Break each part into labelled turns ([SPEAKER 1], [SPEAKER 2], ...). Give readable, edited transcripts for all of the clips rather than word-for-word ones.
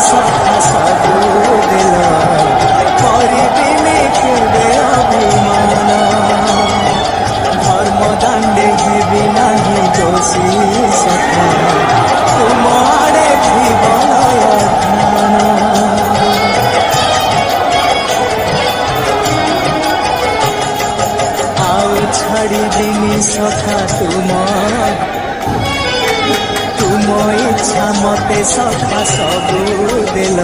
[SPEAKER 1] सखा सबू दिल करिबिनि केबे अभिमान धर्म दांडे हेबि नाही दोषी सखा तुम आड़े थिब ध्यान आउ छाड़िबिनि सखा तुम इच्छा मते सखा सबू दिल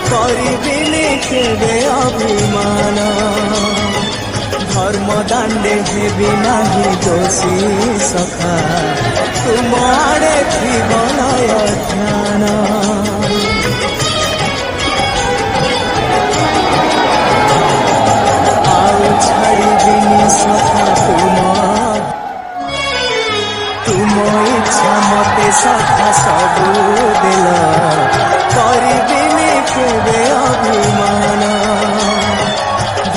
[SPEAKER 1] करिबिनि केबे अभिमान धर्म दांडे हेबि नाही दोषी सखा तुम आड़े थिब ध्यान आउ छाड़िबिनि सखा तुम इच्छा मते सखा सबू दिल करिबिनि केबे अभिमान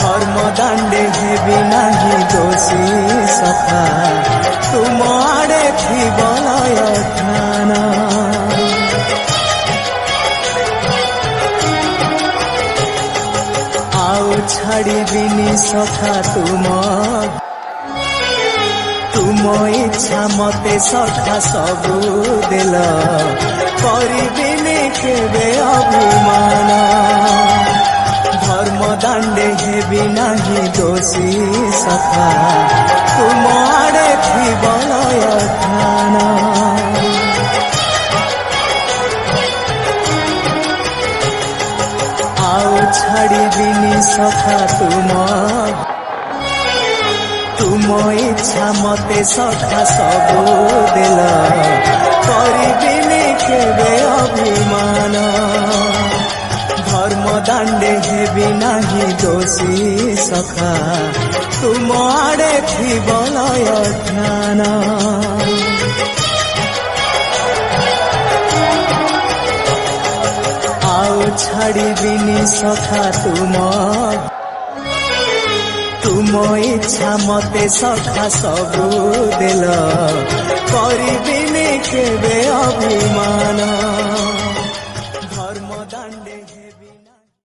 [SPEAKER 1] धर्म दांडे हेबि नाही दोषी सखा तुम आड़े थिब ध्यान आउ छाड़िबिनि सखा तुम इच्छा मते सखा सबू दिल करिबिनि केबे अभिमान धर्म दांडे हेबि नाही दोषी सखा तुम आड़े थिब ध्यान आउ छाड़िबिनि सखा तुम इच्छा मते सखा सबू दिल करिबिनि केबे अभिमान धर्म दांडे हेबि नाही दोषी सखा तुम आड़े थिब ध्यान आउ छाड़िबिनि सखा तुम इच्छा मते सखा सबू दिल करिबिनि केबे अभिमान।